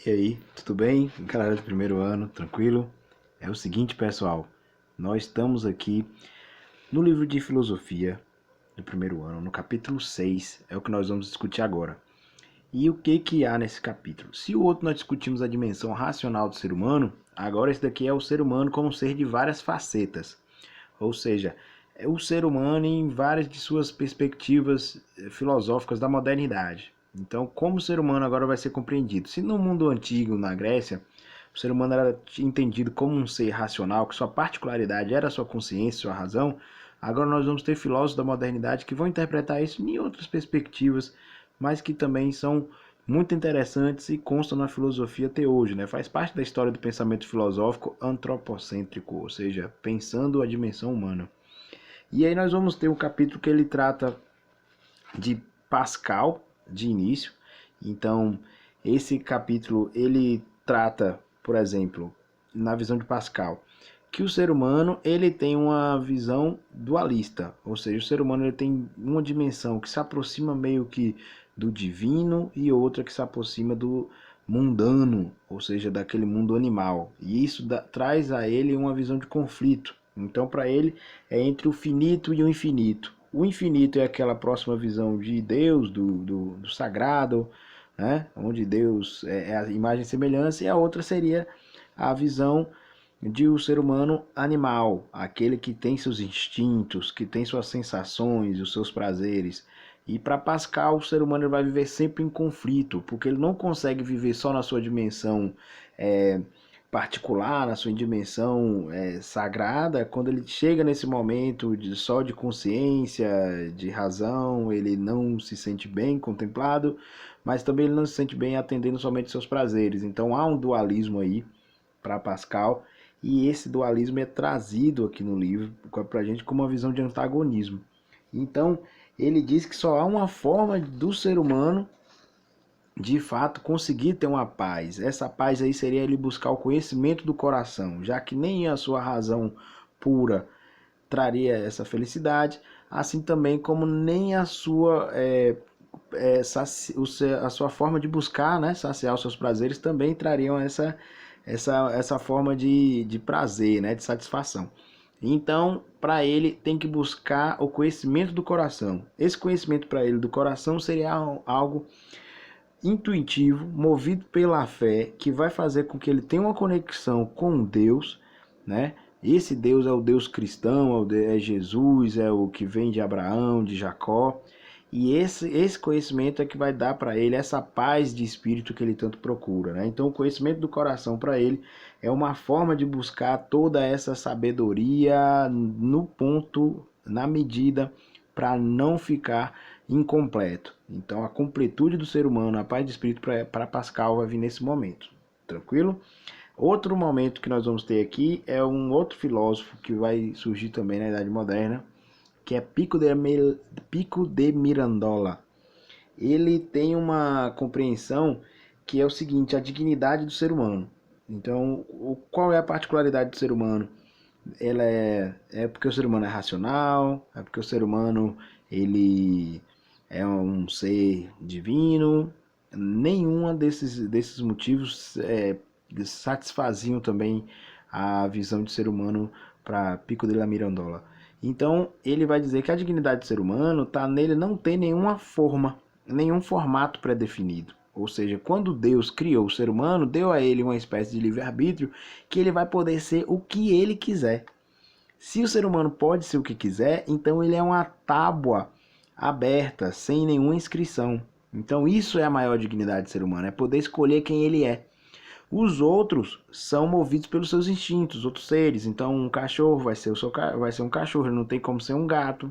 E aí, tudo bem? Galera do primeiro ano, tranquilo? É o seguinte, pessoal, nós estamos aqui no livro de filosofia do primeiro ano, no capítulo 6, é o que nós vamos discutir agora. E o que há nesse capítulo? Se o outro nós discutimos a dimensão racional do ser humano, agora esse daqui é o ser humano como um ser de várias facetas. Ou seja, é o ser humano em várias de suas perspectivas filosóficas da modernidade. Então, como o ser humano agora vai ser compreendido? Se no mundo antigo, na Grécia, o ser humano era entendido como um ser racional, que sua particularidade era a sua consciência, sua razão, agora nós vamos ter filósofos da modernidade que vão interpretar isso em outras perspectivas, mas que também são muito interessantes e constam na filosofia até hoje, né? Faz parte da história do pensamento filosófico antropocêntrico, ou seja, pensando a dimensão humana. E aí nós vamos ter um capítulo que ele trata de Pascal, de início. Então, esse capítulo ele trata, por exemplo, na visão de Pascal, que o ser humano ele tem uma visão dualista, ou seja, o ser humano ele tem uma dimensão que se aproxima meio que do divino e outra que se aproxima do mundano, ou seja, daquele mundo animal. E isso traz a ele uma visão de conflito. Então, para ele, é entre o finito e o infinito. O infinito é aquela próxima visão de Deus, do sagrado, né? Onde Deus é a imagem e semelhança, e a outra seria a visão de o ser humano animal, aquele que tem seus instintos, que tem suas sensações, os seus prazeres. E para Pascal, o ser humano vai viver sempre em conflito, porque ele não consegue viver só na sua dimensão particular, na sua dimensão sagrada. Quando ele chega nesse momento só de consciência, de razão, ele não se sente bem contemplado, mas também ele não se sente bem atendendo somente seus prazeres. Então há um dualismo aí para Pascal, e esse dualismo é trazido aqui no livro para a gente como uma visão de antagonismo. Então, ele diz que só há uma forma do ser humano de fato conseguir ter uma paz. Essa paz aí seria ele buscar o conhecimento do coração, já que nem a sua razão pura traria essa felicidade, assim também como nem a sua a sua forma de buscar, né, saciar os seus prazeres também trariam essa forma de prazer, né, de satisfação. Então, para ele, tem que buscar o conhecimento do coração. Esse conhecimento para ele do coração seria algo intuitivo, movido pela fé, que vai fazer com que ele tenha uma conexão com Deus, né? Esse Deus é o Deus cristão, é Jesus, é o que vem de Abraão, de Jacó. E esse conhecimento é que vai dar para ele essa paz de espírito que ele tanto procura, né? Então, o conhecimento do coração para ele é uma forma de buscar toda essa sabedoria no ponto, na medida, para não ficar incompleto. Então, a completude do ser humano, a paz de espírito para Pascal vai vir nesse momento. Tranquilo? Outro momento que nós vamos ter aqui é um outro filósofo que vai surgir também na Idade Moderna, que é Pico de Mirandola. Ele tem uma compreensão que é o seguinte: a dignidade do ser humano. Então, qual é a particularidade do ser humano? Ela é porque o ser humano é racional, é porque o ser humano ele é um ser divino. Nenhuma desses motivos satisfaziam também a visão de ser humano para Pico de la Mirandola. Então ele vai dizer que a dignidade do ser humano está nele não ter nenhuma forma, nenhum formato pré-definido. Ou seja, quando Deus criou o ser humano, deu a ele uma espécie de livre-arbítrio que ele vai poder ser o que ele quiser. Se o ser humano pode ser o que quiser, então ele é uma tábua aberta, sem nenhuma inscrição. Então isso é a maior dignidade do ser humano, é poder escolher quem ele é. Os outros são movidos pelos seus instintos, outros seres. Então um cachorro vai ser um cachorro, ele não tem como ser um gato.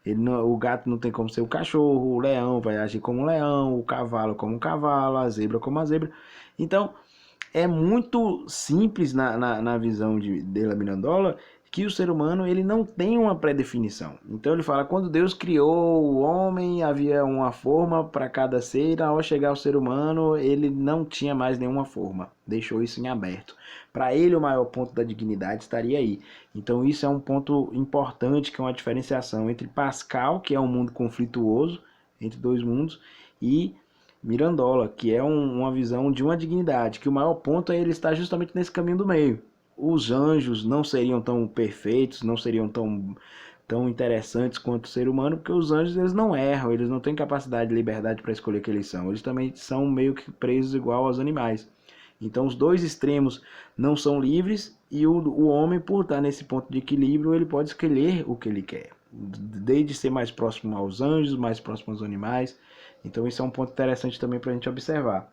O gato não tem como ser o cachorro, o leão vai agir como um leão, o cavalo como um cavalo, a zebra como a zebra. Então é muito simples na visão de La Mirandola que o ser humano ele não tem uma pré-definição. Então ele fala, quando Deus criou o homem, havia uma forma para cada ser, ao chegar ao ser humano, ele não tinha mais nenhuma forma, deixou isso em aberto. Para ele o maior ponto da dignidade estaria aí. Então isso é um ponto importante, que é uma diferenciação entre Pascal, que é um mundo conflituoso, entre dois mundos, e Mirandola, que é uma visão de uma dignidade, que o maior ponto é ele estar justamente nesse caminho do meio. Os anjos não seriam tão perfeitos, não seriam tão interessantes quanto o ser humano, porque os anjos eles não erram, eles não têm capacidade de liberdade para escolher o que eles são. Eles também são meio que presos igual aos animais. Então os dois extremos não são livres e o homem, por estar nesse ponto de equilíbrio, ele pode escolher o que ele quer. Desde ser mais próximo aos anjos, mais próximo aos animais. Então isso é um ponto interessante também para a gente observar.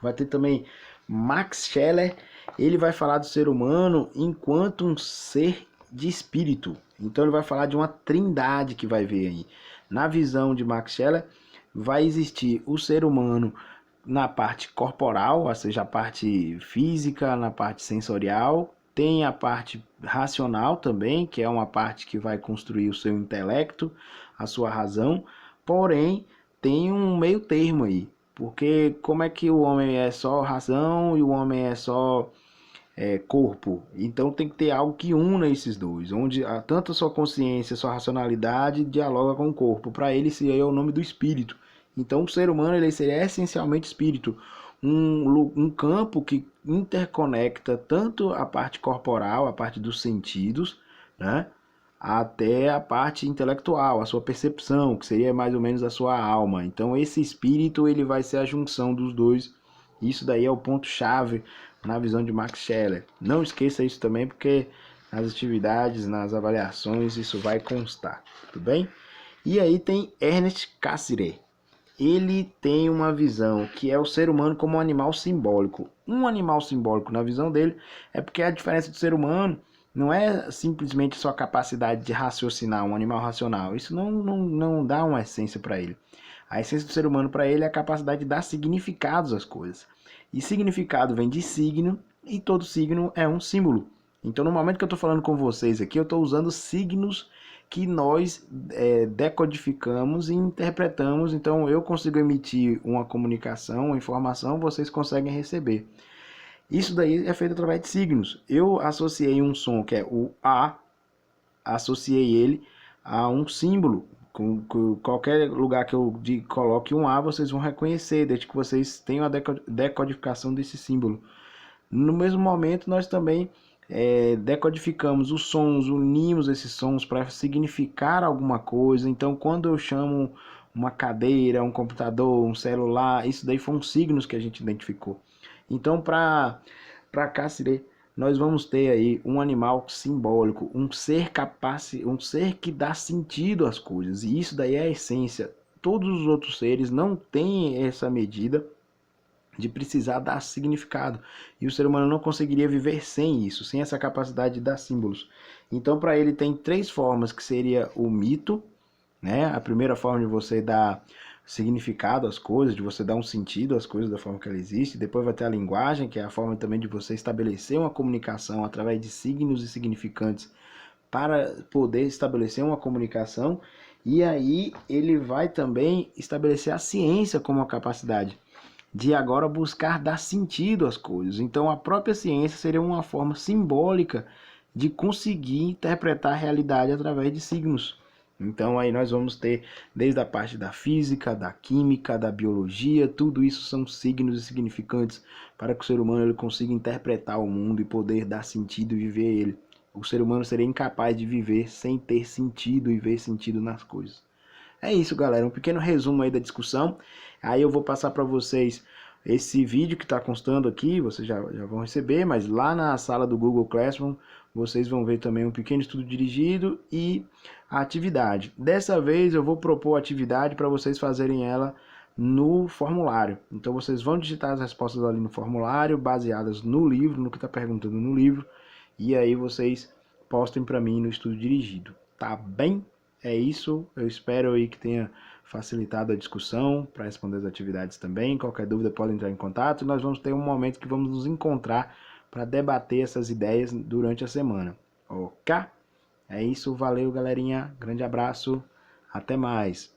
Vai ter também Max Scheler, ele vai falar do ser humano enquanto um ser de espírito. Então ele vai falar de uma trindade que vai vir aí. Na visão de Max Scheler, vai existir o ser humano na parte corporal, ou seja, a parte física, na parte sensorial. Tem a parte racional também, que é uma parte que vai construir o seu intelecto, a sua razão. Porém, tem um meio termo aí. Porque como é que o homem é só razão e o homem é só corpo? Então tem que ter algo que una esses dois, onde tanto a sua consciência, a sua racionalidade dialoga com o corpo. Para ele, esse aí é o nome do espírito. Então o ser humano ele seria essencialmente espírito. Um campo que interconecta tanto a parte corporal, a parte dos sentidos, né? Até a parte intelectual, a sua percepção, que seria mais ou menos a sua alma. Então esse espírito ele vai ser a junção dos dois. Isso daí é o ponto chave na visão de Max Scheler. Não esqueça isso também, porque nas atividades, nas avaliações, isso vai constar, tudo bem? E aí tem Ernest Cassirer. Ele tem uma visão que é o ser humano como um animal simbólico. Um animal simbólico, na visão dele, é porque a diferença do ser humano não é simplesmente sua capacidade de raciocinar, um animal racional. Isso não dá uma essência para ele. A essência do ser humano para ele é a capacidade de dar significados às coisas. E significado vem de signo, e todo signo é um símbolo. Então, no momento que eu estou falando com vocês aqui, eu estou usando signos que nós decodificamos e interpretamos. Então, eu consigo emitir uma comunicação, uma informação, vocês conseguem receber. Isso daí é feito através de signos. Eu associei um som que é o A, associei ele a um símbolo. Com qualquer lugar que eu coloque um A, vocês vão reconhecer, desde que vocês tenham a decodificação desse símbolo. No mesmo momento, nós também decodificamos os sons, unimos esses sons para significar alguma coisa. Então, quando eu chamo uma cadeira, um computador, um celular, isso daí foram signos que a gente identificou. Então, para Cassire, nós vamos ter aí um animal simbólico, um ser capaz, um ser que dá sentido às coisas. E isso daí é a essência. Todos os outros seres não têm essa medida de precisar dar significado. E o ser humano não conseguiria viver sem isso, sem essa capacidade de dar símbolos. Então, para ele tem três formas, que seria o mito, né? A primeira forma de você dar significado às coisas, de você dar um sentido às coisas da forma que ela existe. Depois vai ter a linguagem, que é a forma também de você estabelecer uma comunicação através de signos e significantes para poder estabelecer uma comunicação. E aí ele vai também estabelecer a ciência como uma capacidade de agora buscar dar sentido às coisas. Então a própria ciência seria uma forma simbólica de conseguir interpretar a realidade através de signos. Então aí nós vamos ter desde a parte da física, da química, da biologia, tudo isso são signos e significantes para que o ser humano ele consiga interpretar o mundo e poder dar sentido e viver ele. O ser humano seria incapaz de viver sem ter sentido e ver sentido nas coisas. É isso, galera, um pequeno resumo aí da discussão. Aí eu vou passar para vocês esse vídeo que está constando aqui, vocês já vão receber, mas lá na sala do Google Classroom vocês vão ver também um pequeno estudo dirigido e a atividade. Dessa vez eu vou propor a atividade para vocês fazerem ela no formulário. Então vocês vão digitar as respostas ali no formulário, baseadas no livro, no que está perguntando no livro, e aí vocês postem para mim no estudo dirigido, tá bem? É isso, eu espero aí que tenha facilitado a discussão para responder as atividades também. Qualquer dúvida pode entrar em contato. Nós vamos ter um momento que vamos nos encontrar para debater essas ideias durante a semana. Ok? É isso, valeu galerinha, grande abraço, até mais.